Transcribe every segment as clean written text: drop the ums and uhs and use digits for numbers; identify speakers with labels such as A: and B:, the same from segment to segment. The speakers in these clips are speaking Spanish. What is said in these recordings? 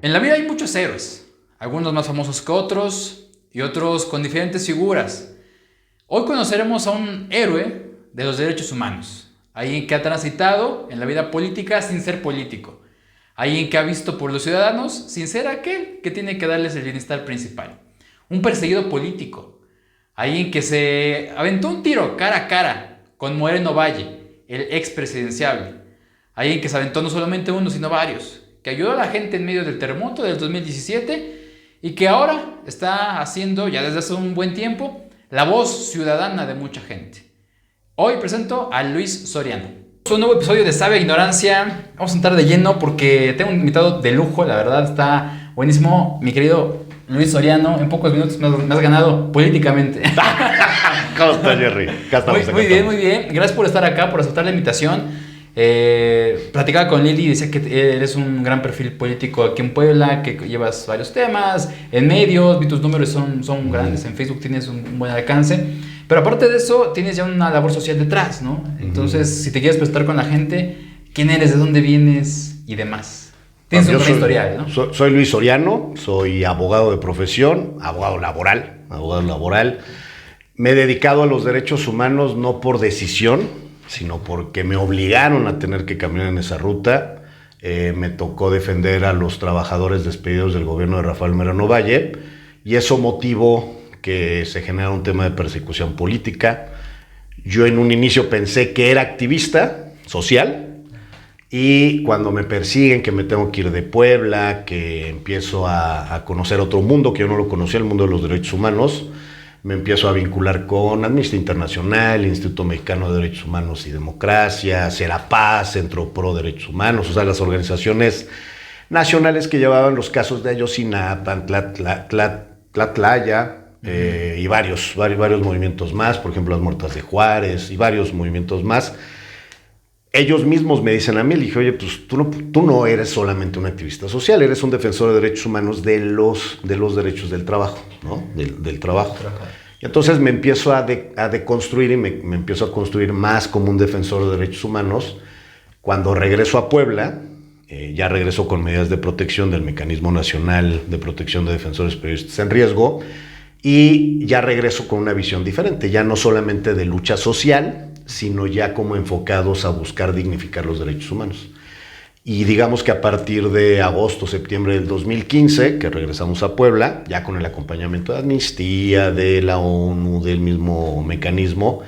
A: En la vida hay muchos héroes, algunos más famosos que otros y otros con diferentes figuras. Hoy conoceremos a un héroe de los derechos humanos, alguien que ha transitado en la vida política sin ser político, alguien que ha visto por los ciudadanos sin ser aquel que tiene que darles el bienestar principal, un perseguido político, alguien que se aventó un tiro cara a cara con Moreno Valle, el expresidenciable, alguien que se aventó no solamente uno sino varios, que ayudó a la gente en medio del terremoto del 2017 y que ahora está haciendo, ya desde hace un buen tiempo, la voz ciudadana de mucha gente. Hoy presento a Luis Soriano. Un nuevo episodio de Sabia Ignorancia. Vamos a entrar de lleno porque tengo un invitado de lujo, la verdad está buenísimo. Mi querido Luis Soriano, en pocos minutos me has ganado políticamente.
B: ¿Cómo estás, Jerry?
A: Muy bien, muy bien. Gracias por estar acá, por aceptar la invitación. Platicaba con Lili y decía que eres un gran perfil político aquí en Puebla, que llevas varios temas en medios, vi tus números son grandes, en Facebook tienes un buen alcance, pero aparte de eso tienes ya una labor social detrás, ¿no? Entonces, si te quieres presentar con la gente, ¿quién eres, de dónde vienes y demás? Tienes un historial, ¿no?
B: Soy Luis Soriano, soy abogado de profesión, abogado laboral. Me he dedicado a los derechos humanos no por decisión, sino porque me obligaron a tener que caminar en esa ruta. Me tocó defender a los trabajadores despedidos del gobierno de Rafael Moreno Valle, y eso motivó que se generara un tema de persecución política. Yo en un inicio pensé que era activista social, y cuando me persiguen, que me tengo que ir de Puebla, que empiezo a conocer otro mundo que yo no lo conocía, el mundo de los derechos humanos, me empiezo a vincular con Amnistía Internacional, Instituto Mexicano de Derechos Humanos y Democracia, Serapaz, Centro Pro Derechos Humanos, o sea, las organizaciones nacionales que llevaban los casos de Ayotzinapa, Tlatlaya, y varios movimientos más, por ejemplo, las muertas de Juárez y varios movimientos más. Ellos mismos me dicen a mí, le dije, oye, pues tú no eres solamente un activista social, eres un defensor de derechos humanos de los derechos del trabajo, ¿no? Del trabajo. Y entonces me empiezo a deconstruir y me empiezo a construir más como un defensor de derechos humanos. Cuando regreso a Puebla, ya regreso con medidas de protección del Mecanismo Nacional de Protección de Defensores Periodistas en Riesgo, y ya regreso con una visión diferente, ya no solamente de lucha social, sino ya como enfocados a buscar dignificar los derechos humanos. Y digamos que a partir de agosto, septiembre del 2015, que regresamos a Puebla, ya con el acompañamiento de Amnistía, de la ONU, del mismo mecanismo,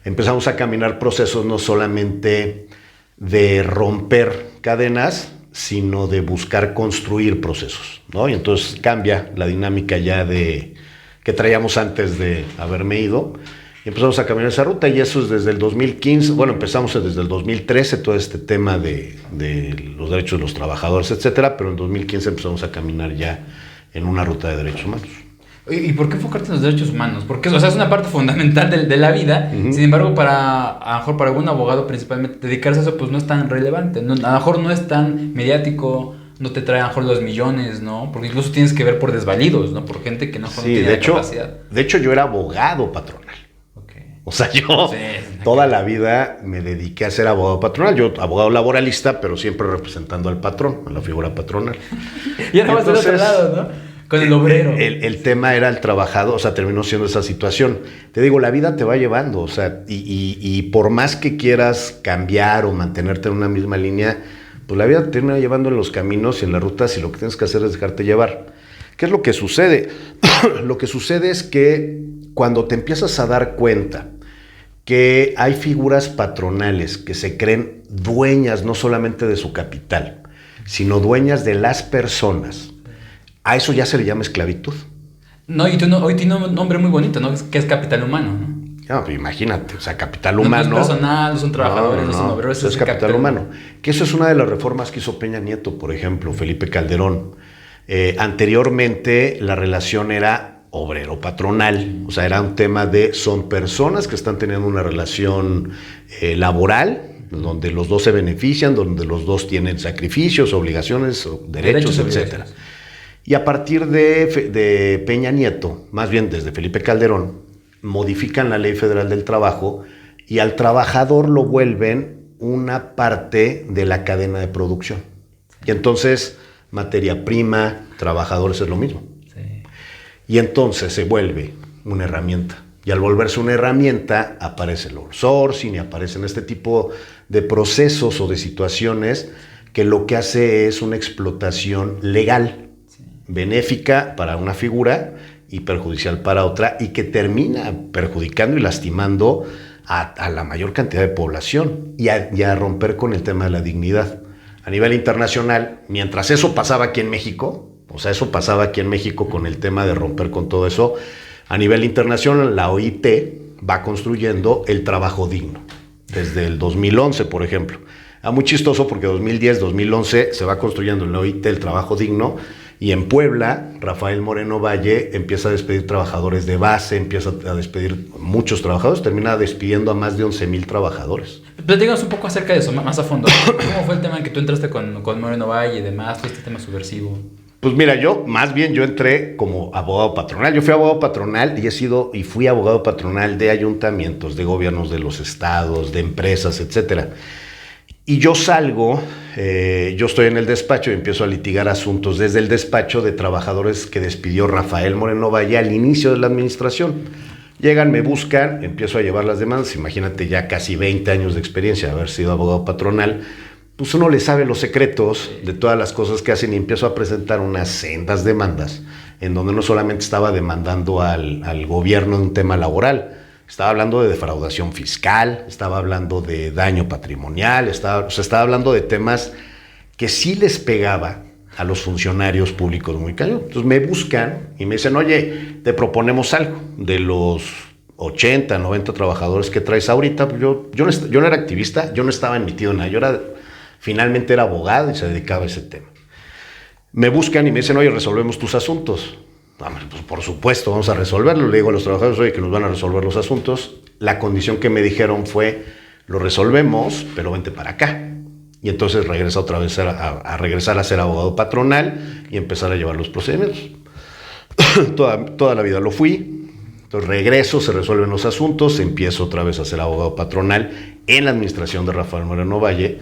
B: empezamos a caminar procesos no solamente de romper cadenas, sino de buscar construir procesos, ¿no? Y entonces cambia la dinámica ya que traíamos antes de haberme ido. Y empezamos a caminar esa ruta, y eso es desde el 2015, bueno, empezamos desde el 2013, todo este tema de los derechos de los trabajadores, etcétera, pero en 2015 empezamos a caminar ya en una ruta de derechos humanos.
A: ¿Y por qué enfocarte en los derechos humanos? Porque o sea, es una parte fundamental de la vida, sin embargo, a lo mejor para algún abogado principalmente, dedicarse a eso pues no es tan relevante, ¿no? A lo mejor no es tan mediático, no te trae a lo mejor los millones, ¿no? Porque incluso tienes que ver por desvalidos, ¿no? Por gente que no tiene la capacidad.
B: De hecho, yo era abogado patronal. O sea, yo toda la vida me dediqué a ser abogado patronal. Yo, abogado laboralista, pero siempre representando al patrón, a la figura patronal.
A: Y ahora vas del otro lado, ¿no? Con el obrero.
B: El tema era el trabajador, o sea, terminó siendo esa situación. Te digo, la vida te va llevando, o sea, y por más que quieras cambiar o mantenerte en una misma línea, pues la vida te termina llevando en los caminos y en las rutas, y lo que tienes que hacer es dejarte llevar. ¿Qué es lo que sucede? Lo que sucede es que cuando te empiezas a dar cuenta que hay figuras patronales que se creen dueñas no solamente de su capital, sino dueñas de las personas, a eso ya se le llama esclavitud.
A: No, y hoy tiene un nombre muy bonito, ¿no? Que es capital humano, ¿no?
B: No, pues imagínate, o sea, capital humano.
A: No es personal, no son trabajadores, no son obreros.
B: Eso es capital humano. Que eso es una de las reformas que hizo Peña Nieto, por ejemplo, Felipe Calderón. Anteriormente la relación era obrero-patronal, o sea, era un tema son personas que están teniendo una relación laboral, donde los dos se benefician, donde los dos tienen sacrificios, obligaciones, derechos, etcétera. Y a partir de Peña Nieto, más bien desde Felipe Calderón, modifican la Ley Federal del Trabajo y al trabajador lo vuelven una parte de la cadena de producción. Y entonces materia prima, trabajadores, es lo mismo.
A: Sí.
B: Y entonces se vuelve una herramienta. Y al volverse una herramienta, aparece el outsourcing y aparecen este tipo de procesos o de situaciones que lo que hace es una explotación legal, benéfica para una figura y perjudicial para otra, y que termina perjudicando y lastimando a la mayor cantidad de población y a romper con el tema de la dignidad. A nivel internacional, mientras eso pasaba aquí en México, o sea, eso pasaba aquí en México con el tema de romper con todo eso, a nivel internacional la OIT va construyendo el trabajo digno. Desde el 2011, por ejemplo. Muy chistoso porque 2010, 2011 se va construyendo en la OIT el trabajo digno, y en Puebla, Rafael Moreno Valle empieza a despedir trabajadores de base, empieza a despedir muchos trabajadores, termina despidiendo a más de 11,000 trabajadores.
A: Platícanos un poco acerca de eso, más a fondo. ¿Cómo fue el tema en que tú entraste con Moreno Valle y demás, todo este tema subversivo?
B: Pues mira, yo entré como abogado patronal. Yo fui abogado patronal y fui abogado patronal de ayuntamientos, de gobiernos de los estados, de empresas, etcétera. Y yo salgo, yo estoy en el despacho y empiezo a litigar asuntos desde el despacho de trabajadores que despidió Rafael Moreno Valle al inicio de la administración. Llegan, me buscan, empiezo a llevar las demandas. Imagínate, ya casi 20 años de experiencia de haber sido abogado patronal. Pues uno le sabe los secretos de todas las cosas que hacen, y empiezo a presentar unas sendas demandas en donde no solamente estaba demandando al gobierno de un tema laboral, estaba hablando de defraudación fiscal, estaba hablando de daño patrimonial, estaba hablando de temas que sí les pegaba a los funcionarios públicos muy cañón. Entonces me buscan y me dicen, oye, te proponemos algo. De los 80, 90 trabajadores que traes ahorita, pues yo no era activista, yo no estaba metido en nada, finalmente era abogado y se dedicaba a ese tema. Me buscan y me dicen, oye, resolvemos tus asuntos. Pues por supuesto, vamos a resolverlo. Le digo a los trabajadores, oye, que nos van a resolver los asuntos. La condición que me dijeron fue, lo resolvemos, pero vente para acá. Y entonces regresa otra vez a regresar a ser abogado patronal y empezar a llevar los procedimientos. Toda la vida lo fui. Entonces regreso, se resuelven los asuntos, empiezo otra vez a ser abogado patronal en la administración de Rafael Moreno Valle.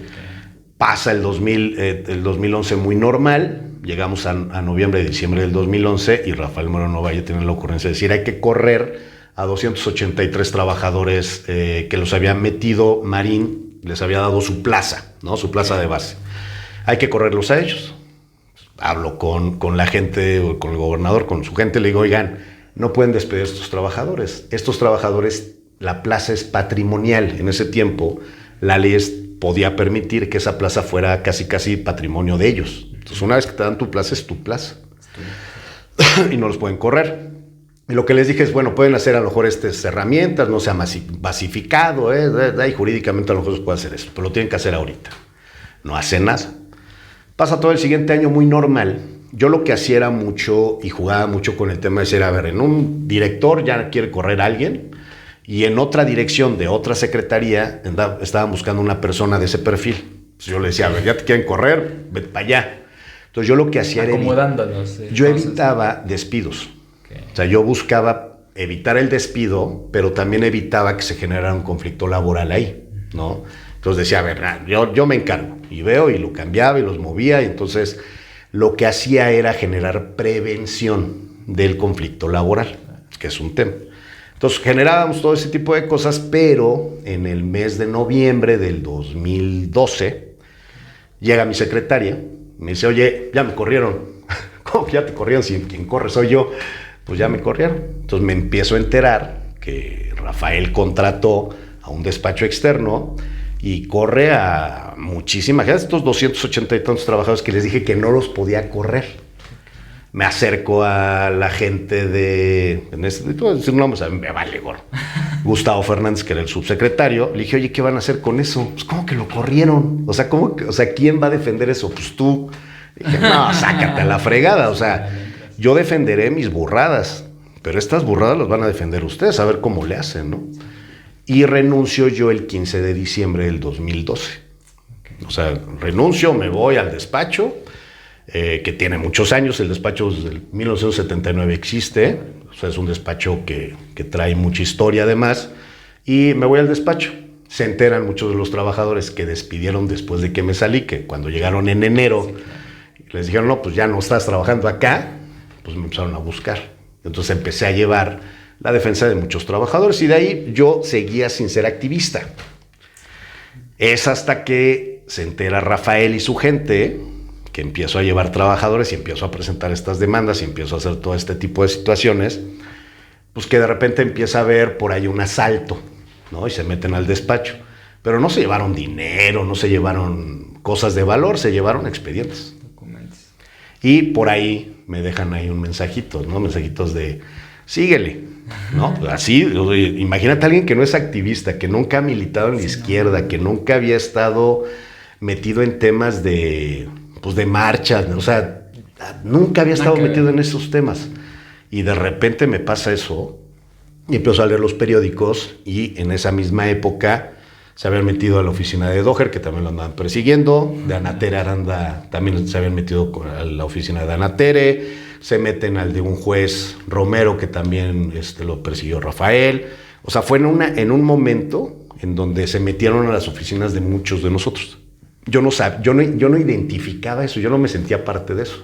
B: Pasa el 2011 muy normal, llegamos a noviembre y diciembre del 2011 y Rafael Moreno Valle tiene la ocurrencia de decir, hay que correr a 283 trabajadores que los había metido Marín, les había dado su plaza, ¿no? Su plaza de base. Hay que correrlos a ellos. Hablo con la gente, con el gobernador, con su gente, le digo, oigan, no pueden despedir a estos trabajadores. Estos trabajadores, la plaza es patrimonial. En ese tiempo, la ley podía permitir que esa plaza fuera casi patrimonio de ellos. Entonces, una vez que te dan tu plaza, es tu plaza. Y no los pueden correr. Y lo que les dije es, bueno, pueden hacer a lo mejor estas herramientas, no sea masificado, y jurídicamente a lo mejor se puede hacer eso, pero lo tienen que hacer ahorita. No hacen nada. Pasa todo el siguiente año muy normal. Yo lo que hacía era mucho y jugaba mucho con el tema de decir, a ver, en un director ya quiere correr a alguien, y en otra dirección de otra secretaría estaban buscando una persona de ese perfil. Entonces yo le decía, a ver, ya te quieren correr, vete para allá. Entonces yo lo que hacía era...
A: Acomodándonos.
B: Yo evitaba despidos. Okay. O sea, yo buscaba evitar el despido, pero también evitaba que se generara un conflicto laboral ahí, ¿no? Entonces decía, a ver, yo me encargo. Y veo, y lo cambiaba, y los movía. Y entonces lo que hacía era generar prevención del conflicto laboral, que es un tema. Entonces generábamos todo ese tipo de cosas, pero en el mes de noviembre del 2012 llega mi secretaria, me dice, oye, ya me corrieron. ¿Cómo que ya te corrieron? Si quien corre soy yo, pues ya me corrieron. Entonces me empiezo a enterar que Rafael contrató a un despacho externo y corre a muchísima gente, estos 280 y tantos trabajadores que les dije que no los podía correr. Me acerco a la gente me vale gorro. Gustavo Fernández, que era el subsecretario, le dije, oye, ¿qué van a hacer con eso? Pues, ¿cómo que lo corrieron? O sea, ¿quién va a defender eso? Pues tú. Dije, no, sácate a la fregada. O sea, yo defenderé mis burradas, pero estas burradas las van a defender ustedes, a ver cómo le hacen, ¿no? Y renuncio yo el 15 de diciembre del 2012. O sea, renuncio, me voy al despacho, que tiene muchos años, el despacho desde 1979 existe, o sea, es un despacho que trae mucha historia además, y me voy al despacho. Se enteran muchos de los trabajadores que despidieron después de que me salí, que cuando llegaron en enero, Les dijeron, no, pues ya no estás trabajando acá, pues me empezaron a buscar. Entonces empecé a llevar la defensa de muchos trabajadores y de ahí yo seguía sin ser activista. Es hasta que se entera Rafael y su gente que empiezo a llevar trabajadores y empiezo a presentar estas demandas y empiezo a hacer todo este tipo de situaciones, pues que de repente empieza a haber por ahí un asalto, ¿no? Y se meten al despacho. Pero no se llevaron dinero, no se llevaron cosas de valor, se llevaron expedientes.
A: Documentos.
B: Y por ahí me dejan ahí un mensajito, ¿no? Mensajitos de, síguele, ¿no? Así, imagínate a alguien que no es activista, que nunca ha militado en la izquierda, que nunca había estado metido en temas de, pues de marchas, o sea, nunca había estado metido en esos temas. Y de repente me pasa eso, y empiezo a leer los periódicos, y en esa misma época se habían metido a la oficina de Doher, que también lo andaban persiguiendo. De Anatere Aranda también se habían metido a la oficina de Anatere. Se meten al de un juez Romero, que también lo persiguió Rafael. O sea, fue en un momento en donde se metieron a las oficinas de muchos de nosotros. Yo no identificaba eso, yo no me sentía parte de eso.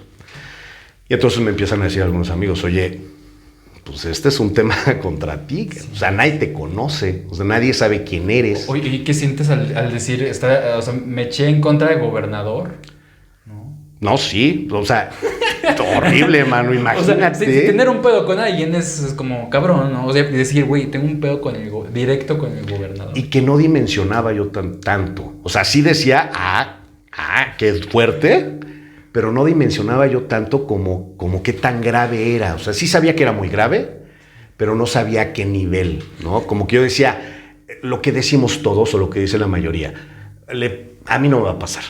B: Y entonces me empiezan a decir algunos amigos, oye, pues este es un tema contra ti, sí. O sea, nadie te conoce, o sea, nadie sabe quién eres.
A: Oye, ¿y qué sientes al decir, o sea, me eché en contra del gobernador?
B: No, sí, o sea, horrible, mano, imagínate.
A: O sea, si tener un pedo con alguien es como cabrón, ¿no? O sea, decir, güey, tengo un pedo directo con el gobernador.
B: Y que no dimensionaba yo tanto. O sea, sí decía, que es fuerte, pero no dimensionaba yo tanto como qué tan grave era. O sea, sí sabía que era muy grave, pero no sabía a qué nivel, ¿no? Como que yo decía, lo que decimos todos o lo que dice la mayoría, a mí no me va a pasar.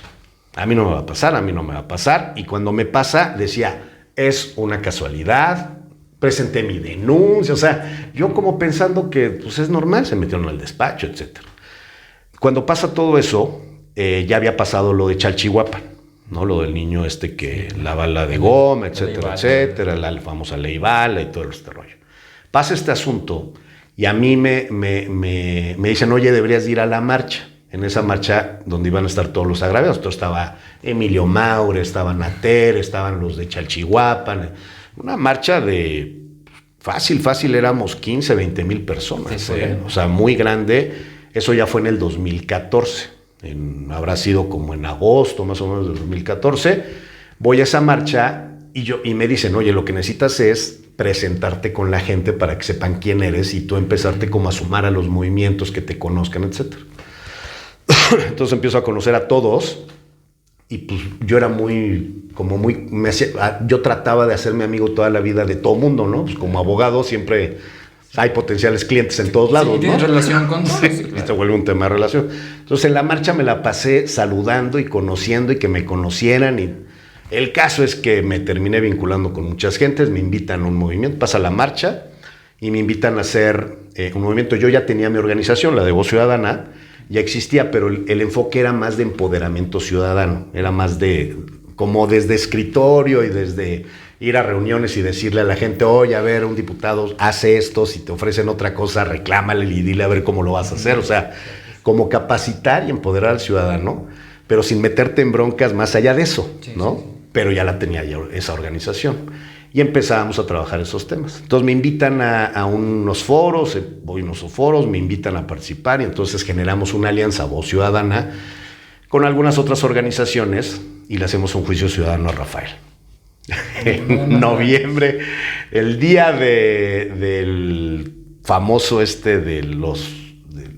B: A mí no me va a pasar, a mí no me va a pasar. Y cuando me pasa, decía, es una casualidad, presenté mi denuncia. O sea, yo como pensando que pues es normal, se metieron al despacho, etc. Cuando pasa todo eso, ya había pasado lo de Chalchihuapan, ¿no? Lo del niño que la bala de goma, etcétera, etcétera, la famosa ley bala y todo este rollo. Pasa este asunto y a mí me dicen, oye, deberías ir a la marcha. En esa marcha donde iban a estar todos los agraviados. Entonces estaba Emilio Maure, estaba Anatere, estaban los de Chalchihuapan. Una marcha de fácil, éramos 15, 20 mil personas.
A: Sí,
B: O sea, muy grande. Eso ya fue en el 2014. Habrá sido como en agosto, más o menos, del 2014. Voy a esa marcha y me dicen, oye, lo que necesitas es presentarte con la gente para que sepan quién eres y tú empezarte como a sumar a los movimientos, que te conozcan, etcétera. Entonces empiezo a conocer a todos y pues yo era yo trataba de hacerme amigo toda la vida de todo mundo, ¿no? Pues como abogado siempre hay potenciales clientes en todos lados,
A: sí, tienes
B: ¿no?
A: relación con todos.
B: Sí, claro. Y se vuelve un tema de relación. Entonces en la marcha me la pasé saludando y conociendo y que me conocieran y el caso es que me terminé vinculando con muchas gentes, me invitan a un movimiento, pasa la marcha y me invitan a hacer un movimiento. Yo ya tenía mi organización, la de Voz Ciudadana, ya existía, pero el enfoque era más de empoderamiento ciudadano, era más como desde escritorio y desde ir a reuniones y decirle a la gente, oye, a ver, un diputado hace esto, si te ofrecen otra cosa, reclámale y dile a ver cómo lo vas a hacer, o sea, como capacitar y empoderar al ciudadano, pero sin meterte en broncas más allá de eso, sí, ¿no? Sí. Pero ya la tenía yo esa organización. Y empezábamos a trabajar esos temas. Entonces me invitan a unos foros, voy a unos foros, me invitan a participar y entonces generamos una alianza Voz Ciudadana con algunas otras organizaciones y le hacemos un juicio ciudadano a Rafael. En noviembre, el día del famoso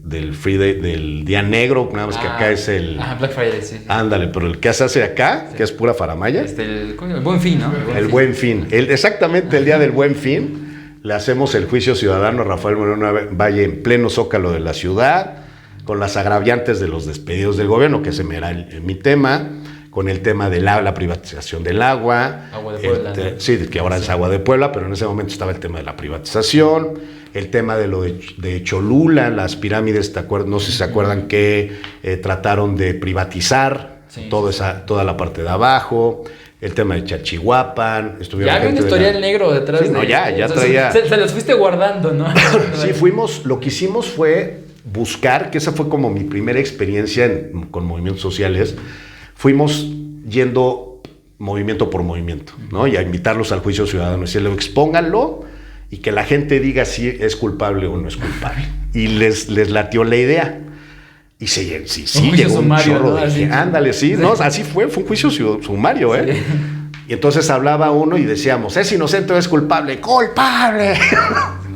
B: del Free Day, del Día Negro, nada más que acá es el...
A: Black Friday, sí.
B: Ándale, pero el que se hace acá, sí, que es pura faramaya.
A: El Buen Fin, ¿no?
B: El Buen Fin. Exactamente el día del Buen Fin, le hacemos el juicio ciudadano a Rafael Moreno Valle en pleno zócalo de la ciudad, con las agraviantes de los despedidos del gobierno, que ese era mi tema, con el tema de la privatización del agua.
A: Agua de Puebla.
B: Sí, que ahora es Agua de Puebla, pero en ese momento estaba el tema de la privatización. El tema de lo de Cholula, las pirámides, no sé si se acuerdan que trataron de privatizar, sí, toda la parte de abajo. El tema de Chalchihuapan.
A: Ya había un historial negro detrás.
B: Sí, no, ya traía.
A: Se los fuiste guardando, ¿no?
B: Sí, lo que hicimos fue buscar, que esa fue como mi primera experiencia con movimientos sociales. Fuimos yendo movimiento por movimiento, ¿no? Y a invitarlos al juicio ciudadano, decirle, expónganlo y que la gente diga si es culpable o no es culpable. Y les latió la idea. Y sí, llegó un chorro de gente. Ándale, sí, no, así fue un juicio sumario, ¿eh? Sí. Y entonces hablaba uno y decíamos, ¿es inocente o es culpable? ¡Culpable!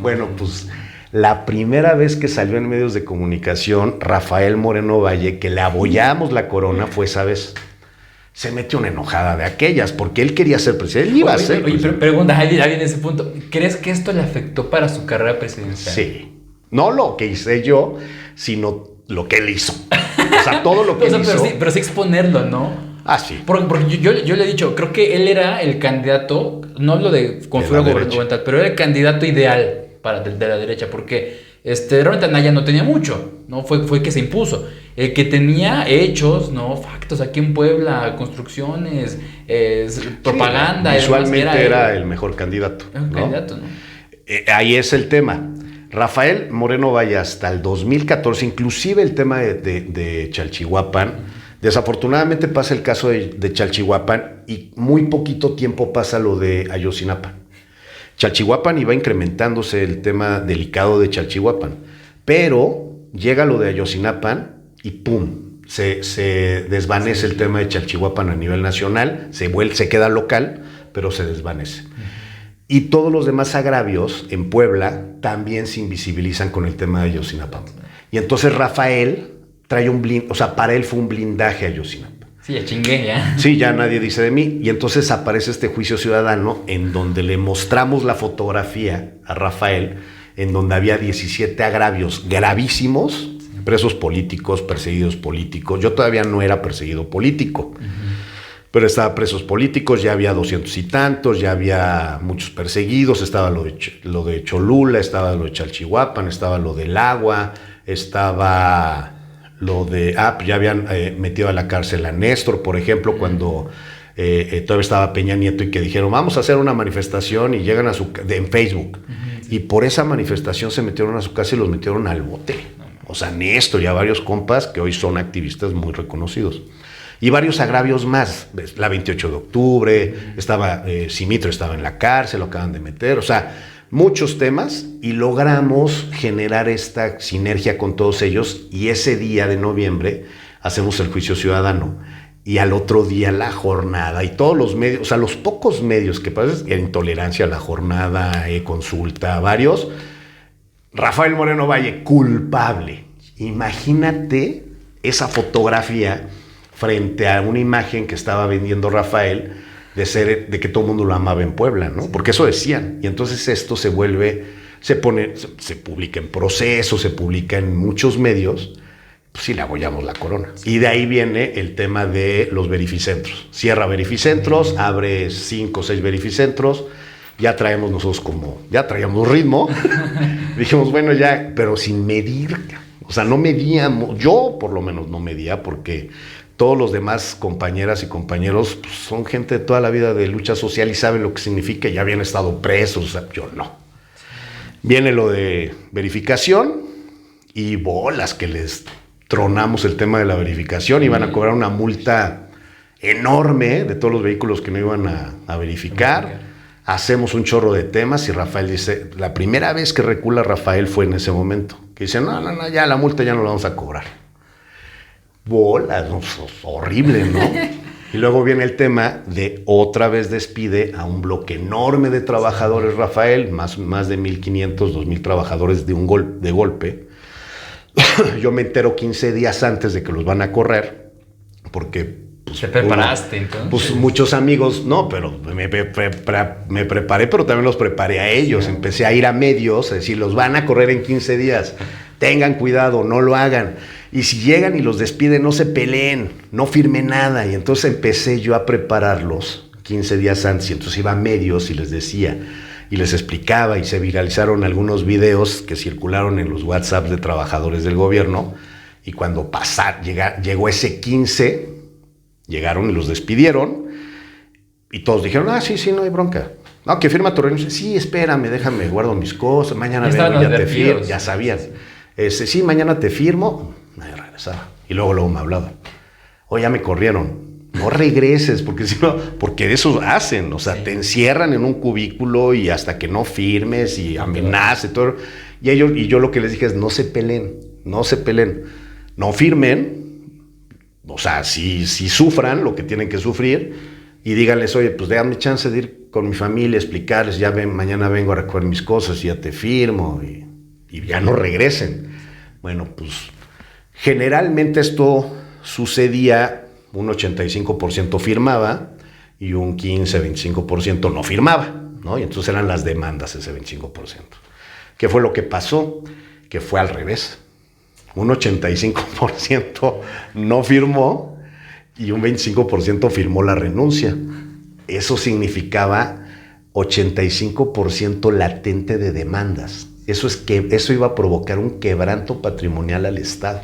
B: Bueno, pues la primera vez que salió en medios de comunicación Rafael Moreno Valle, que le abollamos la corona, fue esa vez. Se metió una enojada de aquellas, porque él quería ser presidente. Él iba a ser presidente.
A: Oye, pregunta, ahí viene ese punto. ¿Crees que esto le afectó para su carrera presidencial?
B: Sí. No lo que hice yo, sino lo que él hizo. O sea, todo lo que él hizo.
A: Pero sí exponerlo, ¿no?
B: Ah, sí.
A: Porque yo le he dicho, creo que él era el candidato, no hablo de configuración gubernamental, pero era el candidato ideal de la derecha, porque realmente Anaya no tenía mucho, ¿no? Fue que se impuso. El que tenía hechos, ¿no? Factos aquí en Puebla, construcciones, propaganda.
B: Sí, visualmente era el mejor candidato.
A: Candidato, ¿no?
B: Ahí es el tema. Rafael Moreno Valle hasta el 2014, inclusive el tema de Chalchihuapan, desafortunadamente pasa el caso de Chalchihuapan y muy poquito tiempo pasa lo de Ayotzinapa. Chalchihuapan iba incrementándose el tema delicado de Chalchihuapan, pero llega lo de Ayotzinapa y ¡pum! Se desvanece el tema de Chalchihuapan a nivel nacional, se queda local, pero se desvanece. Y todos los demás agravios en Puebla también se invisibilizan con el tema de Ayotzinapa. Y entonces Rafael trae para él fue un blindaje a Ayotzinapa.
A: Sí, ya chingué, ya.
B: Sí, ya nadie dice de mí. Y entonces aparece este juicio ciudadano en donde le mostramos la fotografía a Rafael, en donde había 17 agravios gravísimos, presos políticos, perseguidos políticos. Yo todavía no era perseguido político. Pero estaba presos políticos, ya había 200 y tantos, ya había muchos perseguidos, estaba lo de Cholula, estaba lo de Chalchihuapan, estaba lo del agua, estaba lo de... ya habían metido a la cárcel a Néstor, por ejemplo, cuando todavía estaba Peña Nieto y que dijeron, vamos a hacer una manifestación y llegan en Facebook. Y por esa manifestación se metieron a su casa y los metieron al bote. O sea, Néstor y a varios compas que hoy son activistas muy reconocidos. Y varios agravios más, la 28 de octubre, Simitro estaba en la cárcel, lo acaban de meter, o sea, muchos temas y logramos generar esta sinergia con todos ellos y ese día de noviembre hacemos el juicio ciudadano y al otro día la jornada y todos los medios, o sea, los pocos medios que pasan, Intolerancia, la jornada, Consulta, varios, Rafael Moreno Valle, culpable. Imagínate esa fotografía frente a una imagen que estaba vendiendo Rafael de que todo el mundo lo amaba en Puebla, ¿no? Porque eso decían. Y entonces esto se publica en Proceso, se publica en muchos medios, pues sí le abollamos la corona. Y de ahí viene el tema de los verificentros. Cierra verificentros, abre 5 o 6 verificentros, ya traemos nosotros ya traíamos ritmo. Dijimos, bueno, ya, pero sin medir. O sea, no medíamos, yo por lo menos no medía porque todos los demás compañeras y compañeros pues, son gente de toda la vida de lucha social y saben lo que significa, ya habían estado presos, o sea, yo no. Viene lo de verificación y bolas que les tronamos el tema de la verificación, iban a cobrar una multa enorme de todos los vehículos que no iban a verificar. Hacemos un chorro de temas y Rafael dice, la primera vez que recula Rafael fue en ese momento, que dice, no, ya la multa ya no la vamos a cobrar. Bolas, no, horrible, ¿no? Y luego viene el tema de otra vez despide a un bloque enorme de trabajadores, Rafael, más de 1,500, 2,000 trabajadores de golpe. Yo me entero 15 días antes de que los van a correr, porque... Pues,
A: ¿te preparaste entonces?
B: Pues muchos amigos, no, pero me preparé, pero también los preparé a ellos. Sí. Empecé a ir a medios, a decir, los van a correr en 15 días. Tengan cuidado, no lo hagan. Y si llegan y los despiden, no se peleen, no firmen nada. Y entonces empecé yo a prepararlos 15 días antes. Y entonces iba a medios y les decía, y les explicaba, y se viralizaron algunos videos que circularon en los WhatsApp de trabajadores del gobierno. Y cuando llegó ese 15, llegaron y los despidieron. Y todos dijeron, sí, no hay bronca. No, que firma tu renuncia. Sí, espérame, déjame, guardo mis cosas. Mañana vengo, ya te firmo. Ya sabían. Sí, mañana te firmo. Me regresaba. Y luego me hablaba. Ya me corrieron. no regreses, porque si no, porque eso hacen, o sea, te encierran en un cubículo y hasta que no firmes y amenazas y todo. Y yo lo que les dije es, no se peleen, no firmen, o sea, si sufran lo que tienen que sufrir y díganles, oye, pues déjame chance de ir con mi familia, explicarles, mañana vengo a recoger mis cosas y ya te firmo y ya no regresen. Bueno, pues generalmente esto sucedía, un 85% firmaba y un 15-25% no firmaba, ¿no? Y entonces eran las demandas ese 25%. ¿Qué fue lo que pasó? Que fue al revés. Un 85% no firmó y un 25% firmó la renuncia. Eso significaba 85% latente de demandas. Eso iba a provocar un quebranto patrimonial al Estado.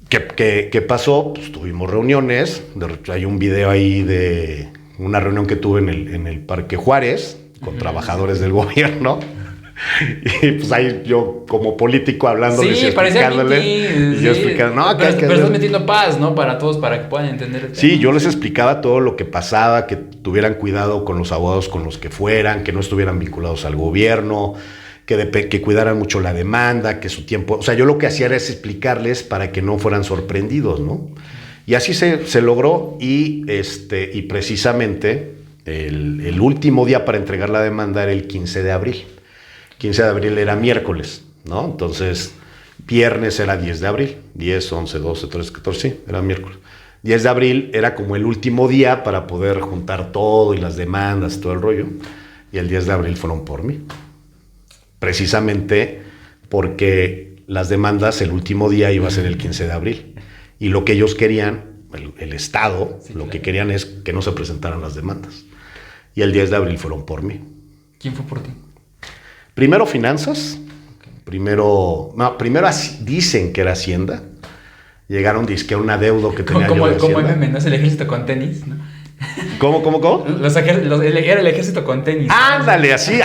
B: ¿Qué pasó? Pues tuvimos reuniones. Hay un video ahí de una reunión que tuve en el Parque Juárez con trabajadores del gobierno. Y pues ahí yo como político hablándoles y explicándoles. Y yo explicando, no,
A: pero estás metiendo paz, ¿no? Para todos, para que puedan entender el tema.
B: Sí, yo les explicaba todo lo que pasaba, que tuvieran cuidado con los abogados con los que fueran, que no estuvieran vinculados al gobierno, que cuidaran mucho la demanda, que su tiempo... O sea, yo lo que hacía era explicarles para que no fueran sorprendidos, ¿no? Y así se logró y precisamente el último día para entregar la demanda era el 15 de abril. 15 de abril era miércoles, ¿no? Entonces, viernes era 10 de abril. 10, 11, 12, 13, 14, sí, era miércoles. 10 de abril era como el último día para poder juntar todo y las demandas y todo el rollo. Y el 10 de abril fueron por mí. Precisamente porque las demandas el último día iba a ser el 15 de abril. Y lo que ellos querían, el Estado, sí, lo que querían es que no se presentaran las demandas. Y el 10 de abril fueron por mí.
A: ¿Quién fue por ti?
B: Primero finanzas, primero dicen que era Hacienda, llegaron dizque a un adeudo que tenía yo de Hacienda.
A: Como meme, ¿no? Es el ejército con tenis, ¿no?
B: ¿Cómo?
A: Era el ejército con tenis.
B: Ándale, así.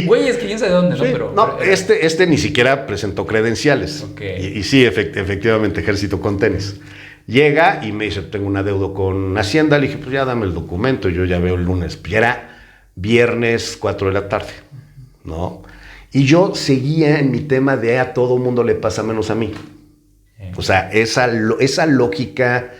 A: Güey, es que quién sabe de dónde, ¿no?
B: Sí,
A: pero
B: este ni siquiera presentó credenciales.
A: Okay.
B: Y sí, efectivamente, ejército con tenis. Llega y me dice, tengo un adeudo con Hacienda. Le dije, pues ya dame el documento, yo ya veo el lunes. Ya era viernes 4 de la tarde. ¿No? Y yo seguía en mi tema de a todo mundo le pasa menos a mí. O sea, esa lógica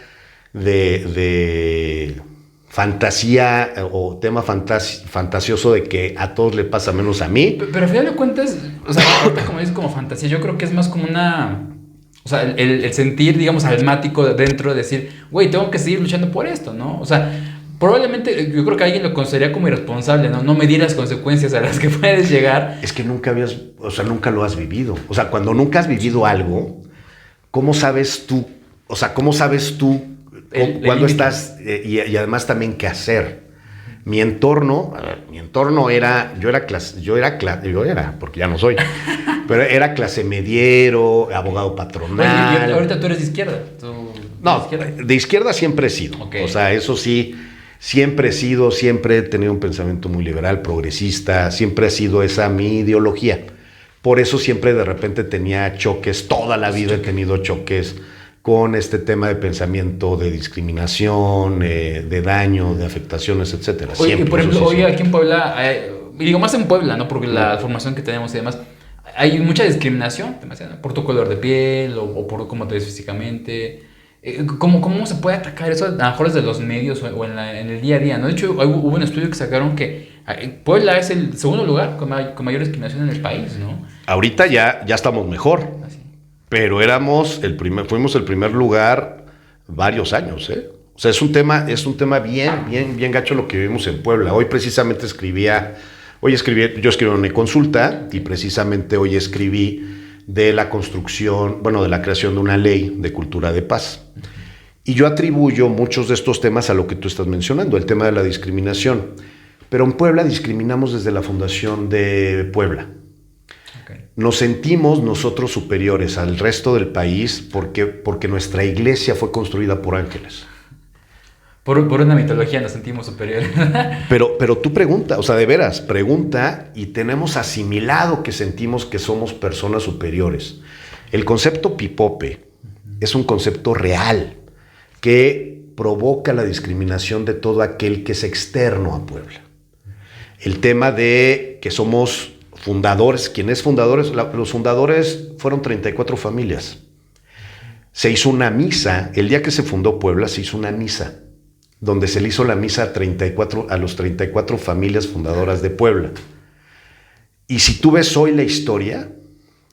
B: de fantasía o tema fantasioso de que a todos le pasa menos a mí.
A: Pero al final de cuentas, o sea, ahorita como dices como fantasía, yo creo que es más como una... O sea, el sentir, digamos, almático dentro de decir, güey, tengo que seguir luchando por esto, ¿no? O sea... Probablemente yo creo que alguien lo consideraría como irresponsable, ¿no? No medir las consecuencias a las que puedes llegar.
B: Es que nunca lo has vivido. O sea, cuando nunca has vivido algo, ¿cómo sabes tú? O sea, ¿cómo sabes tú cuándo estás y además también qué hacer? Mi entorno era, yo era, porque ya no soy, pero era clase mediero, abogado patronal.
A: Oye, y ahorita tú eres de izquierda.
B: No, de izquierda siempre he sido. Okay. O sea, eso sí. Siempre he tenido un pensamiento muy liberal, progresista, siempre ha sido esa mi ideología. Por eso siempre de repente tenía choques, toda la vida he tenido choques con este tema de pensamiento, de discriminación, de daño, de afectaciones, etcétera.
A: Oye, por ejemplo, hoy aquí en Puebla, y digo más en Puebla, ¿no? Porque la formación que tenemos y demás, hay mucha discriminación, demasiado, por tu color de piel o por cómo te ves físicamente. ¿Cómo se puede atacar eso a lo mejor desde los medios o en el día a día, ¿no? De hecho, hubo un estudio que sacaron que Puebla es el segundo lugar con mayor discriminación en el país, ¿no?
B: Ahorita ya estamos mejor, pero fuimos el primer lugar varios años, ¿eh? O sea, es un tema bien gacho lo que vivimos en Puebla. Hoy precisamente yo escribí una consulta y precisamente hoy escribí de la de la creación de una ley de cultura de paz. Y yo atribuyo muchos de estos temas a lo que tú estás mencionando, el tema de la discriminación. Pero en Puebla discriminamos desde la Fundación de Puebla. Okay. Nos sentimos nosotros superiores al resto del país porque nuestra iglesia fue construida por ángeles.
A: Por una mitología nos sentimos superiores.
B: Pero tú pregunta, o sea, de veras, pregunta y tenemos asimilado que sentimos que somos personas superiores. El concepto pipope es un concepto real que provoca la discriminación de todo aquel que es externo a Puebla. El tema de que somos fundadores, ¿quiénes fundadores? Los fundadores fueron 34 familias. Se hizo una misa, el día que se fundó Puebla se hizo una misa, donde se le hizo la misa a los 34 familias fundadoras de Puebla. Y si tú ves hoy la historia,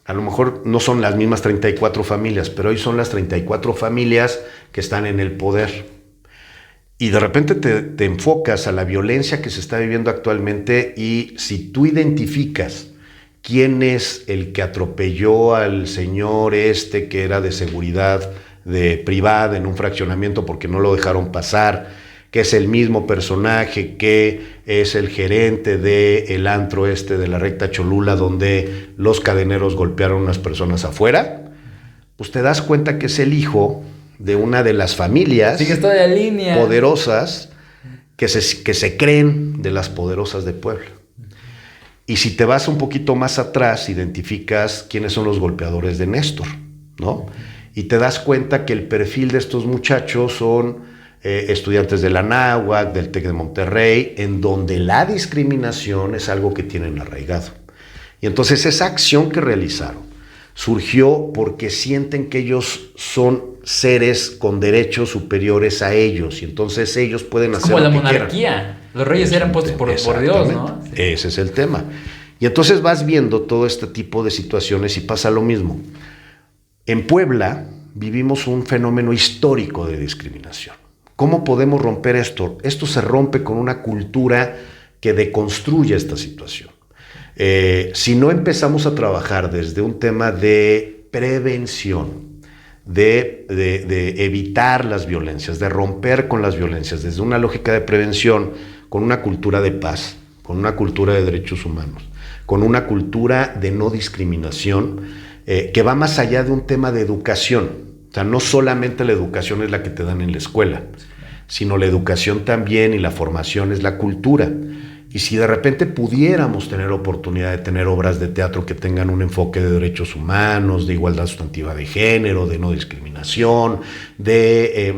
B: a lo mejor no son las mismas 34 familias, pero hoy son las 34 familias que están en el poder. Y de repente te enfocas a la violencia que se está viviendo actualmente, y si tú identificas quién es el que atropelló al señor que era de seguridad privada en un fraccionamiento porque no lo dejaron pasar, que es el mismo personaje que es el gerente del antro de la recta Cholula, donde los cadeneros golpearon a unas personas afuera, pues te das cuenta que es el hijo de una de las familias poderosas que se creen de las poderosas de Puebla. Y si te vas un poquito más atrás, identificas quiénes son los golpeadores de Néstor, ¿no? Y te das cuenta que el perfil de estos muchachos son estudiantes de la Anáhuac, del TEC de Monterrey, en donde la discriminación es algo que tienen arraigado. Y entonces esa acción que realizaron surgió porque sienten que ellos son seres con derechos superiores a ellos, y entonces ellos pueden hacer
A: como
B: lo
A: la
B: que
A: monarquía
B: quieran.
A: Los reyes eran puestos por Dios, ¿no? Sí.
B: Ese es el tema. Y entonces vas viendo todo este tipo de situaciones y pasa lo mismo. En Puebla vivimos un fenómeno histórico de discriminación. ¿Cómo podemos romper esto? Esto se rompe con una cultura que deconstruye esta situación. Si no empezamos a trabajar desde un tema de prevención, de evitar las violencias, de romper con las violencias, desde una lógica de prevención, con una cultura de paz, con una cultura de derechos humanos, con una cultura de no discriminación, que va más allá de un tema de educación. O sea, no solamente la educación es la que te dan en la escuela, sino la educación también, y la formación es la cultura. Y si de repente pudiéramos tener oportunidad de tener obras de teatro que tengan un enfoque de derechos humanos, de igualdad sustantiva de género, de no discriminación, de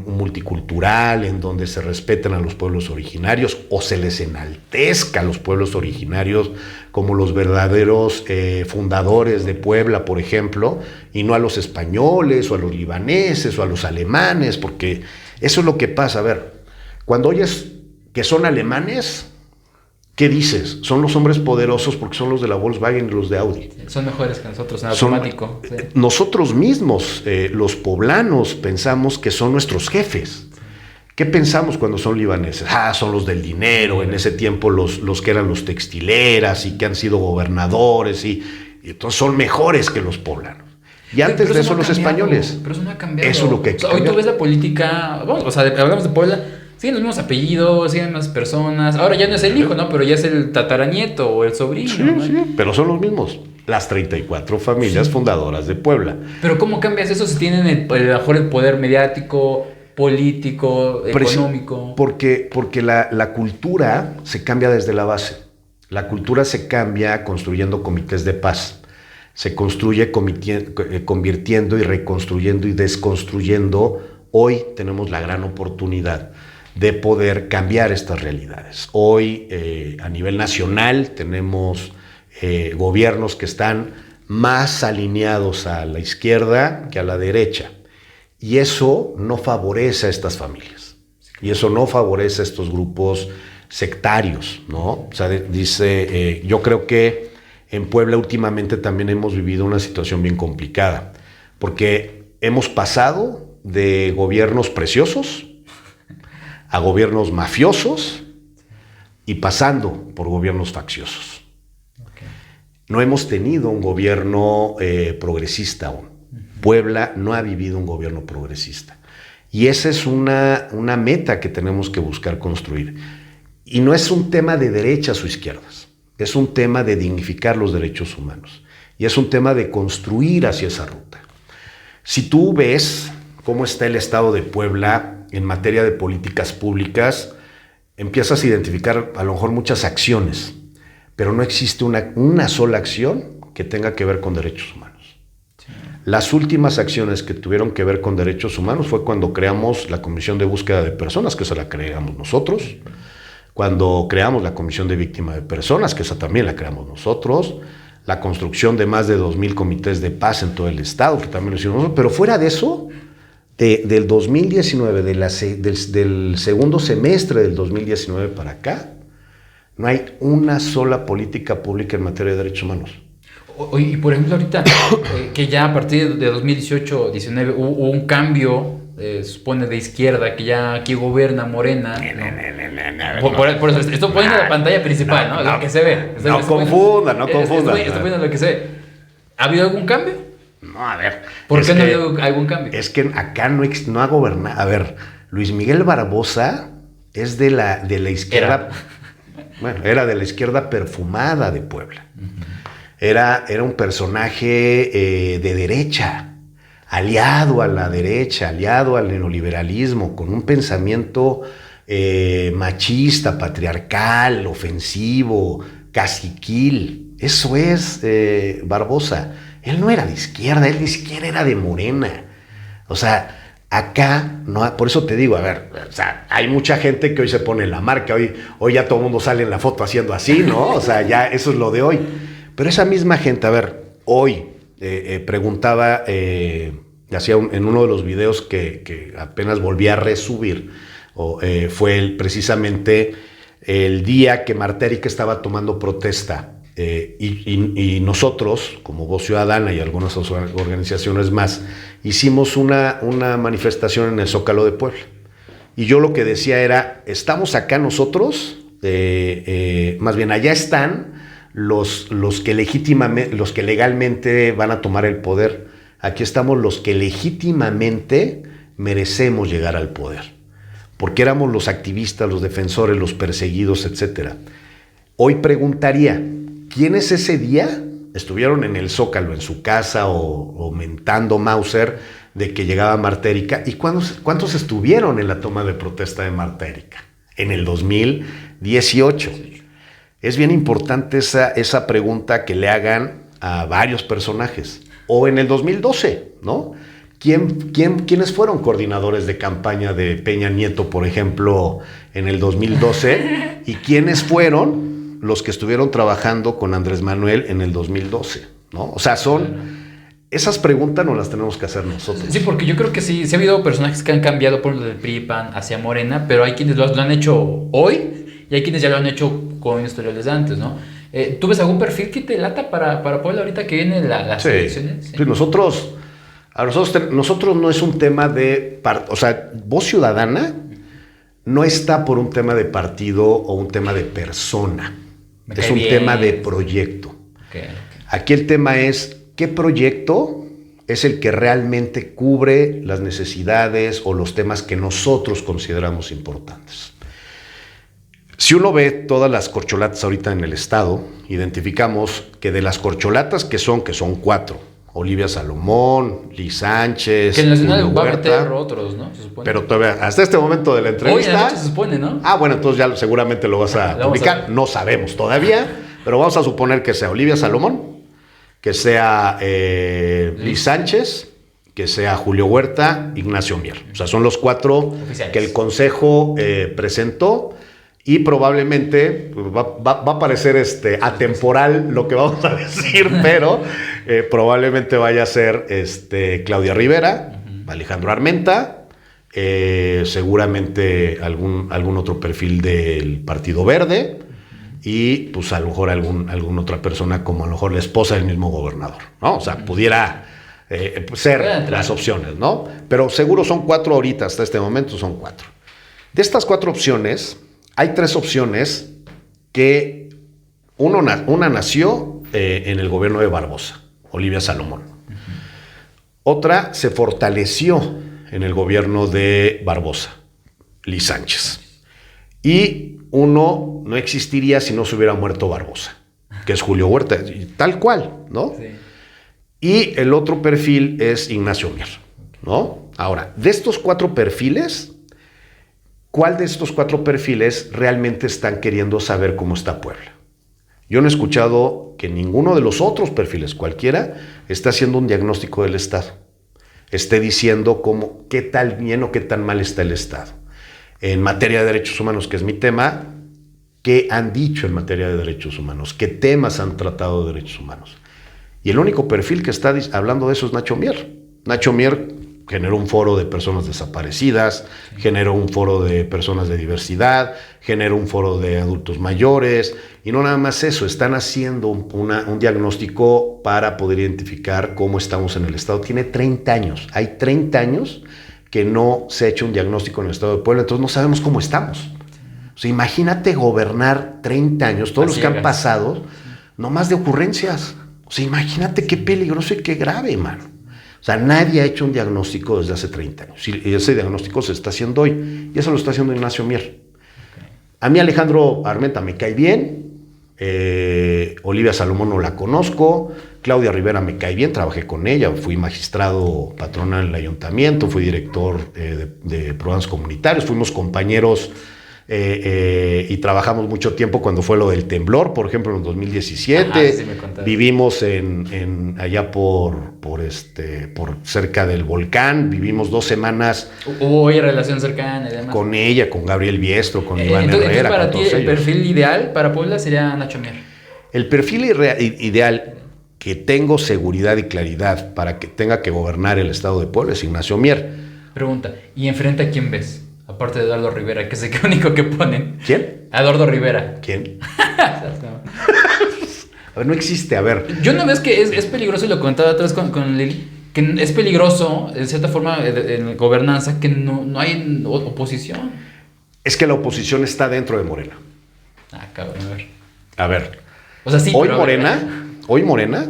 B: multicultural, en donde se respeten a los pueblos originarios o se les enaltezca a los pueblos originarios como los verdaderos fundadores de Puebla, por ejemplo, y no a los españoles o a los libaneses o a los alemanes, porque eso es lo que pasa. A ver, cuando oyes que son alemanes, ¿qué dices? Son los hombres poderosos porque son los de la Volkswagen y los de Audi.
A: Son mejores que nosotros en automático. Sí.
B: Nosotros mismos, los poblanos, pensamos que son nuestros jefes. ¿Qué pensamos cuando son libaneses? Son los del dinero, en ese tiempo los que eran los textileras y que han sido gobernadores y entonces son mejores que los poblanos. Y antes de eso los españoles.
A: Pero eso no ha cambiado.
B: Eso es lo que hay que cambiar.
A: Hoy tú ves la política, hablamos de Puebla, siguen los mismos apellidos, siguen las mismas personas. Ahora ya no es el hijo, ¿no? Pero ya es el tataranieto o el sobrino.
B: Sí,
A: ¿no?
B: sí, pero son los mismos. Las 34 familias fundadoras de Puebla.
A: Pero ¿cómo cambias eso si tienen el poder mediático, político, económico?
B: Porque la cultura se cambia desde la base. La cultura se cambia construyendo comités de paz. Se construye convirtiendo y reconstruyendo y desconstruyendo. Hoy tenemos la gran oportunidad de poder cambiar estas realidades. Hoy, a nivel nacional, tenemos gobiernos que están más alineados a la izquierda que a la derecha. Y eso no favorece a estas familias. Y eso no favorece a estos grupos sectarios, ¿no? O sea, yo creo que en Puebla últimamente también hemos vivido una situación bien complicada, porque hemos pasado de gobiernos preciosos a gobiernos mafiosos y pasando por gobiernos facciosos. Okay. No hemos tenido un gobierno progresista aún. Puebla no ha vivido un gobierno progresista. Y esa es una meta que tenemos que buscar construir. Y no es un tema de derechas o izquierdas. Es un tema de dignificar los derechos humanos. Y es un tema de construir hacia esa ruta. Si tú ves cómo está el estado de Puebla en materia de políticas públicas, empiezas a identificar a lo mejor muchas acciones, pero no existe una sola acción que tenga que ver con derechos humanos. Sí. Las últimas acciones que tuvieron que ver con derechos humanos fue cuando creamos la Comisión de Búsqueda de Personas, que esa la creamos nosotros, cuando creamos la Comisión de Víctimas de Personas, que esa también la creamos nosotros, la construcción de más de 2,000 comités de paz en todo el estado, que también lo hicimos nosotros, pero fuera de eso, del 2019, del segundo semestre del 2019 para acá, no hay una sola política pública en materia de derechos humanos.
A: Y por ejemplo ahorita, que ya a partir de 2018-19 hubo un cambio, se supone de izquierda, que ya aquí gobierna Morena. Por eso, estoy poniendo la pantalla principal, ¿no? Lo que se ve.
B: No confunda.
A: Estoy poniendo lo que se ve. ¿Ha habido algún cambio?
B: No, a ver.
A: ¿Por qué no ha habido algún cambio?
B: Es que acá no ha gobernado. A ver, Luis Miguel Barbosa es de la izquierda. Era de la izquierda perfumada de Puebla. Era un personaje de derecha, aliado a la derecha, aliado al neoliberalismo, con un pensamiento machista, patriarcal, ofensivo, caciquil. Eso es Barbosa. Él no era de izquierda, él ni siquiera era de Morena. O sea, acá, no, por eso te digo, a ver, o sea, hay mucha gente que hoy se pone la marca, hoy ya todo el mundo sale en la foto haciendo así, ¿no? O sea, ya eso es lo de hoy. Pero esa misma gente, a ver, hoy preguntaba, hacía en uno de los videos que apenas volví a resubir, fue precisamente el día que Marta Erika estaba tomando protesta, y nosotros, como Voz Ciudadana y algunas organizaciones más, hicimos una manifestación en el Zócalo de Puebla. Y yo lo que decía era, estamos acá nosotros, más bien allá están los que legalmente van a tomar el poder. Aquí estamos los que legítimamente merecemos llegar al poder, porque éramos los activistas, los defensores, los perseguidos, etcétera. Hoy preguntaría, ¿quiénes ese día estuvieron en el Zócalo, en su casa, o mentando Mauser de que llegaba Marta Erika? ¿Y cuántos estuvieron en la toma de protesta de Marta Erika? En el 2018. Es bien importante esa pregunta que le hagan a varios personajes. O en el 2012, ¿no? ¿Quiénes fueron coordinadores de campaña de Peña Nieto, por ejemplo, en el 2012? ¿Y quiénes fueron los que estuvieron trabajando con Andrés Manuel en el 2012? ¿No? O sea, esas preguntas no las tenemos que hacer nosotros.
A: Sí, porque yo creo que sí ha habido personajes que han cambiado por ejemplo del PRI, PAN hacia Morena, pero hay quienes lo han hecho hoy y hay quienes ya lo han hecho con historiales de antes, ¿no? ¿Tú ves algún perfil que te lata para Puebla ahorita que vienen las elecciones?
B: Sí, nosotros no es un tema de... O sea, Voz Ciudadana no está por un tema de partido o un tema de persona. Es un tema de proyecto.
A: Okay.
B: Aquí el tema es, ¿qué proyecto es el que realmente cubre las necesidades o los temas que nosotros consideramos importantes? Si uno ve todas las corcholatas ahorita en el estado, identificamos que de las corcholatas que son 4, Olivia Salomón, Liz Sánchez,
A: que el Nacional va a meter otros, ¿no? Se supone.
B: Pero todavía, hasta este momento de la entrevista...
A: Hoy en la noche se supone, ¿no?
B: Bueno, entonces ya seguramente lo vas a publicar. No sabemos todavía, pero vamos a suponer que sea Olivia Salomón, que sea Liz Sánchez, que sea Julio Huerta, Ignacio Mier. O sea, son los 4 oficiales que el Consejo presentó. Y probablemente va a parecer atemporal lo que vamos a decir, pero probablemente vaya a ser Claudia Rivera, Alejandro Armenta, seguramente algún otro perfil del Partido Verde y pues a lo mejor alguna otra persona como a lo mejor la esposa del mismo gobernador, ¿no? O sea, pudiera ser las opciones, ¿no? Pero seguro son 4 ahorita, hasta este momento son 4. De estas 4 opciones... Hay 3 opciones que una nació en el gobierno de Barbosa, Olivia Salomón. Otra se fortaleció en el gobierno de Barbosa, Liz Sánchez. Y uno no existiría si no se hubiera muerto Barbosa, que es Julio Huerta, tal cual, ¿no? Sí. Y el otro perfil es Ignacio Mier, ¿no? Ahora, de estos 4 perfiles... ¿Cuál de estos 4 perfiles realmente están queriendo saber cómo está Puebla? Yo no he escuchado que ninguno de los otros perfiles, cualquiera, esté haciendo un diagnóstico del Estado. Esté diciendo qué tal bien o qué tan mal está el Estado. En materia de derechos humanos, que es mi tema, ¿qué han dicho en materia de derechos humanos? ¿Qué temas han tratado de derechos humanos? Y el único perfil que está hablando de eso es Nacho Mier. Nacho Mier generó un foro de personas desaparecidas, generó un foro de personas de diversidad, generó un foro de adultos mayores, y no nada más eso, están haciendo un diagnóstico para poder identificar cómo estamos en el Estado. Tiene 30 años, hay 30 años que no se ha hecho un diagnóstico en el Estado de Puebla, entonces no sabemos cómo estamos. O sea, imagínate gobernar 30 años, todos los que han pasado, no más de ocurrencias. O sea, imagínate qué peligroso y qué grave, mano. O sea, nadie ha hecho un diagnóstico desde hace 30 años. Y ese diagnóstico se está haciendo hoy. Y eso lo está haciendo Ignacio Mier. A mí Alejandro Armenta me cae bien. Olivia Salomón no la conozco. Claudia Rivera me cae bien, trabajé con ella. Fui magistrado patronal en el ayuntamiento. Fui director de programas comunitarios. Fuimos compañeros y trabajamos mucho tiempo cuando fue lo del temblor, por ejemplo, en el 2017.
A: Ajá, sí
B: vivimos allá por cerca del volcán. Vivimos 2 semanas.
A: Hubo hoy relación cercana y demás.
B: Con ella, con Gabriel Biestro, con Iván Herrera.
A: Entonces, para ti, el
B: ellos.
A: perfil ideal para Puebla sería Nacho Mier.
B: El perfil ideal que tengo seguridad y claridad para que tenga que gobernar el Estado de Puebla es Ignacio Mier.
A: Pregunta, ¿y enfrente a quién ves? Aparte de Eduardo Rivera, que es el único que ponen.
B: ¿Quién?
A: Eduardo Rivera.
B: ¿Quién? A ver, no existe, a ver.
A: Yo no ves que es peligroso, y lo comentaba atrás con Lili, que es peligroso, en cierta forma, en gobernanza, que no hay oposición.
B: Es que la oposición está dentro de Morena.
A: Ah, cabrón, a ver.
B: A ver.
A: O sea, sí,
B: hoy Morena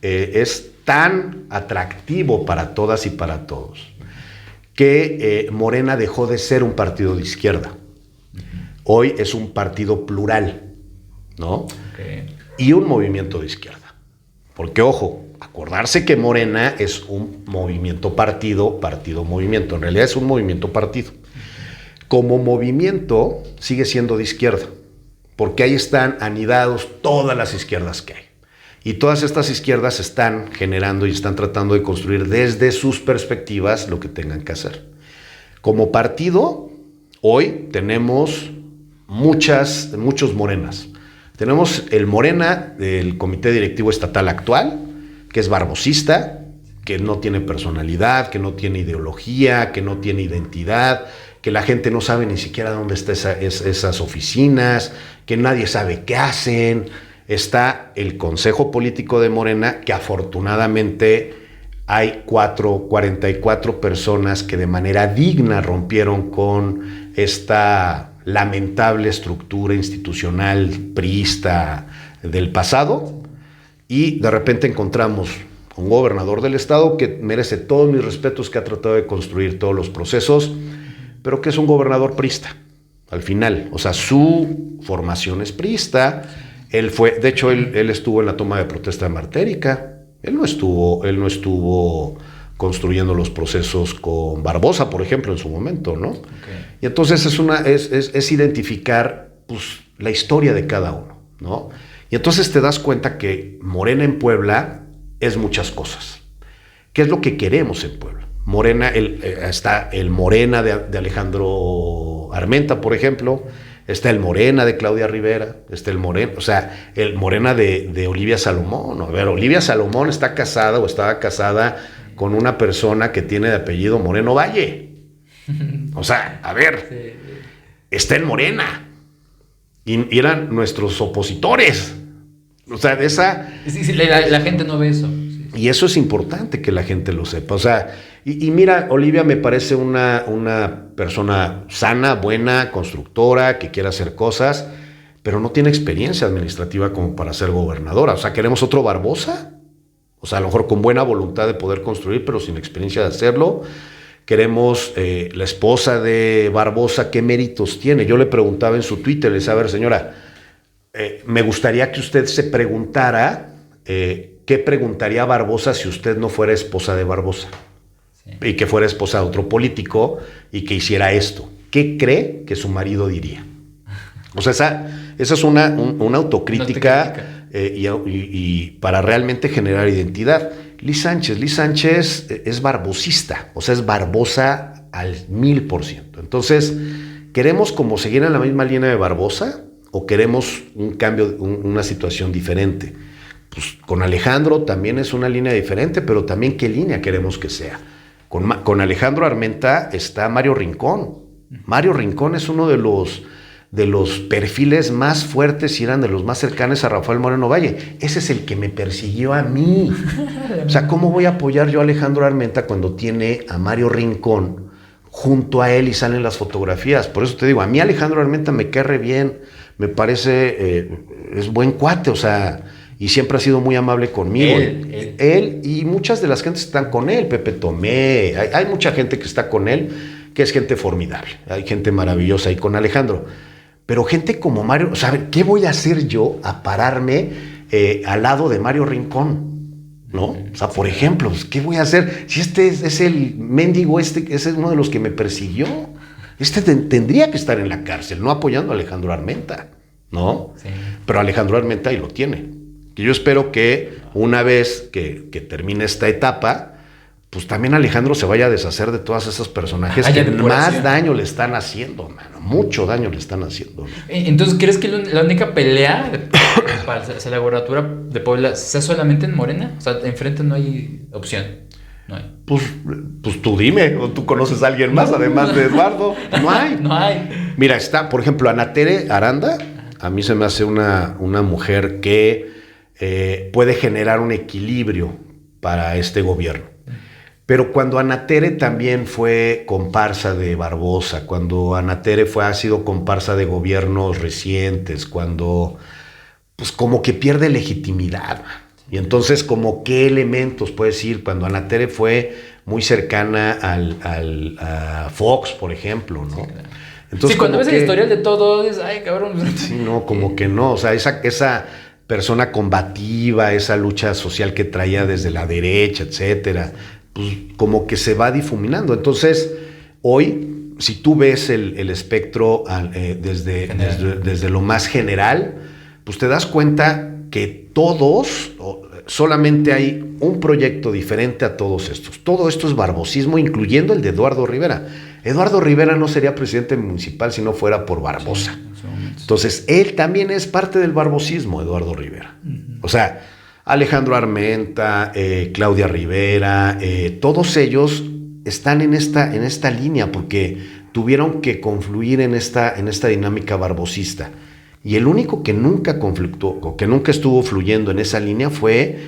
B: es tan atractivo para todas y para todos que Morena dejó de ser un partido de izquierda. Hoy es un partido plural, ¿no?
A: Okay.
B: Y un movimiento de izquierda. Porque, ojo, acordarse que Morena es un movimiento movimiento. En realidad es un movimiento partido. Como movimiento sigue siendo de izquierda, porque ahí están anidados todas las izquierdas que hay. Y todas estas izquierdas están generando y están tratando de construir desde sus perspectivas lo que tengan que hacer. Como partido, hoy tenemos muchos Morenas. Tenemos el Morena del Comité Directivo Estatal actual, que es barbosista, que no tiene personalidad, que no tiene ideología, que no tiene identidad, que la gente no sabe ni siquiera dónde están esas oficinas, que nadie sabe qué hacen. Está el Consejo Político de Morena, que afortunadamente hay 44 personas que de manera digna rompieron con esta lamentable estructura institucional priista del pasado, y de repente encontramos un gobernador del estado que merece todos mis respetos, que ha tratado de construir todos los procesos, pero que es un gobernador priista al final. O sea, su formación es priista. Él estuvo en la toma de protesta de Marta Erika. Él no estuvo construyendo los procesos con Barbosa, por ejemplo, en su momento, ¿no? Okay. Y entonces es identificar, pues, la historia de cada uno, ¿no? Y entonces te das cuenta que Morena en Puebla es muchas cosas. ¿Qué es lo que queremos en Puebla? Morena, está el Morena de Alejandro Armenta, por ejemplo. Está el Morena de Claudia Rivera, está el Morena de Olivia Salomón. A ver, Olivia Salomón está casada o estaba casada con una persona que tiene de apellido Moreno Valle. O sea, a ver, está el Morena. Y eran nuestros opositores. O sea, de esa...
A: Sí, la gente no ve eso.
B: Y eso es importante que la gente lo sepa. O sea, y mira, Olivia me parece una persona sana, buena, constructora, que quiere hacer cosas, pero no tiene experiencia administrativa como para ser gobernadora. O sea, ¿queremos otro Barbosa? O sea, a lo mejor con buena voluntad de poder construir, pero sin experiencia de hacerlo. Queremos la esposa de Barbosa, ¿qué méritos tiene? Yo le preguntaba en su Twitter, le decía, a ver, señora, me gustaría que usted se preguntara... ¿qué preguntaría Barbosa si usted no fuera esposa de Barbosa? Sí. Y que fuera esposa de otro político y que hiciera esto. ¿Qué cree que su marido diría? O sea, Esa es una autocrítica y para realmente generar identidad. Liz Sánchez es barbosista, o sea, es Barbosa al 1000%. Entonces, ¿queremos como seguir en la misma línea de Barbosa o queremos un cambio, una situación diferente? Pues con Alejandro también es una línea diferente, pero también qué línea queremos que sea. Con Alejandro Armenta está Mario Rincón. Mario Rincón es uno de los perfiles más fuertes y eran de los más cercanos a Rafael Moreno Valle. Ese es el que me persiguió a mí. O sea, ¿cómo voy a apoyar yo a Alejandro Armenta cuando tiene a Mario Rincón junto a él y salen las fotografías? Por eso te digo, a mí Alejandro Armenta me cae re bien, me parece, es buen cuate, o sea, y siempre ha sido muy amable conmigo. Él y muchas de las gentes están con él, Pepe Tomé, hay mucha gente que está con él, que es gente formidable, hay gente maravillosa ahí con Alejandro. Pero gente como Mario, o sea, ¿qué voy a hacer yo a pararme al lado de Mario Rincón? ¿No? O sea, por ejemplo, ¿qué voy a hacer? Si este es el mendigo, ese es uno de los que me persiguió. Tendría que estar en la cárcel, no apoyando a Alejandro Armenta, ¿no? Sí. Pero Alejandro Armenta ahí lo tiene. Que yo espero que una vez que termine esta etapa, pues también Alejandro se vaya a deshacer de todos esos personajes que más daño le están haciendo, mano. Mucho daño le están haciendo.
A: Entonces, ¿crees que la única pelea para hacer la gobernatura de Puebla sea solamente en Morena? O sea, enfrente no hay opción. No hay.
B: Pues tú dime, o tú conoces a alguien más, además de Eduardo. No hay.
A: No hay.
B: Mira, está, por ejemplo, Ana Tere Aranda. A mí se me hace una mujer que puede generar un equilibrio para este gobierno. Pero cuando Ana Tere también fue comparsa de Barbosa, cuando Ana Tere ha sido comparsa de gobiernos recientes, cuando pues como que pierde legitimidad. Y entonces como qué elementos puedes ir cuando Ana Tere fue muy cercana a Fox, por ejemplo, ¿no? Sí, claro.
A: Entonces, sí, cuando ves el historial de todo, es, ay, cabrón.
B: Sí, no, como que no, o sea, esa persona combativa, esa lucha social que traía desde la derecha, etcétera, pues como que se va difuminando. Entonces, hoy, si tú ves el espectro desde lo más general, pues te das cuenta que solamente hay un proyecto diferente a todos estos. Todo esto es barbosismo, incluyendo el de Eduardo Rivera. Eduardo Rivera no sería presidente municipal si no fuera por Barbosa. Sí, entonces, él también es parte del barbosismo, Eduardo Rivera. Uh-huh. O sea, Alejandro Armenta, Claudia Rivera, todos ellos están en esta línea porque tuvieron que confluir en esta dinámica barbosista. Y el único que nunca conflictó, o que nunca estuvo fluyendo en esa línea fue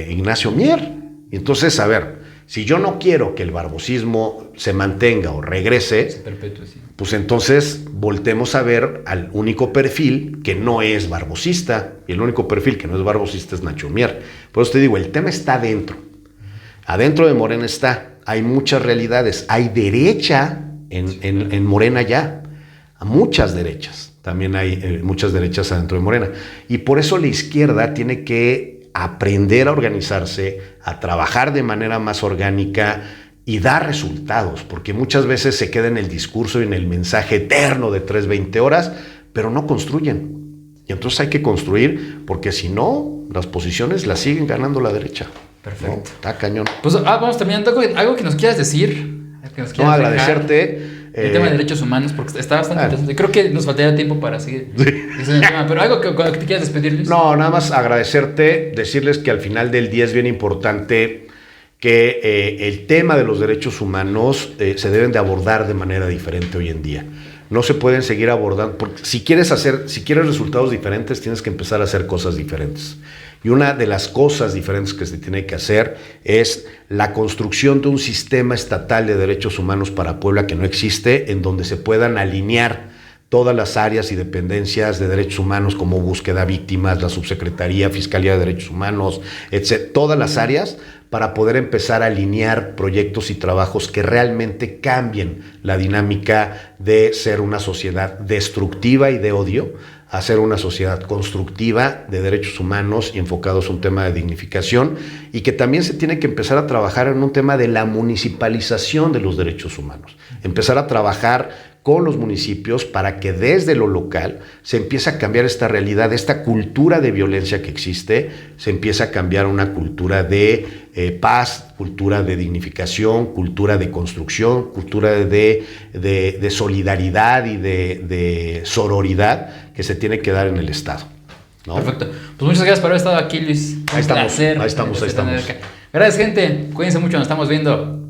B: Ignacio Mier. Entonces, a ver, si yo no quiero que el barbosismo se mantenga o regrese,
A: se perpetúe, sí,
B: pues entonces voltemos a ver al único perfil que no es barbosista. Y el único perfil que no es barbosista es Nacho Mier. Por eso te digo, el tema está adentro. Adentro de Morena está. Hay muchas realidades. Hay derecha en Morena ya. A muchas derechas. También hay muchas derechas adentro de Morena. Y por eso la izquierda tiene que aprender a organizarse, a trabajar de manera más orgánica y dar resultados, porque muchas veces se queda en el discurso y en el mensaje eterno de 3-20 horas, pero no construyen. Y entonces hay que construir, porque si no, las posiciones las siguen ganando la derecha.
A: Perfecto.
B: ¿No? Está cañón.
A: Pues vamos terminando. ¿Algo que nos quieras decir?
B: No, agradecerte.
A: El tema de derechos humanos, porque está bastante interesante. Creo que nos faltaría tiempo para seguir diciendo el tema, pero algo con lo que te quieras despedir, Luis.
B: No, nada más agradecerte, decirles que al final del día es bien importante que el tema de los derechos humanos se deben de abordar de manera diferente hoy en día. No se pueden seguir abordando, porque si quieres resultados diferentes, tienes que empezar a hacer cosas diferentes. Y una de las cosas diferentes que se tiene que hacer es la construcción de un sistema estatal de derechos humanos para Puebla que no existe, en donde se puedan alinear todas las áreas y dependencias de derechos humanos como búsqueda de víctimas, la Subsecretaría, Fiscalía de Derechos Humanos, etc. Todas las áreas para poder empezar a alinear proyectos y trabajos que realmente cambien la dinámica de ser una sociedad destructiva y de odio a ser una sociedad constructiva de derechos humanos y enfocados a un tema de dignificación, y que también se tiene que empezar a trabajar en un tema de la municipalización de los derechos humanos, empezar a trabajar con los municipios para que desde lo local se empiece a cambiar esta realidad, esta cultura de violencia que existe, se empieza a cambiar una cultura de paz, cultura de dignificación, cultura de construcción, cultura de solidaridad y de sororidad que se tiene que dar en el Estado, ¿no?
A: Perfecto. Pues muchas gracias por haber estado aquí, Luis.
B: Ahí estamos. Gracias, gente.
A: Cuídense mucho, nos estamos viendo.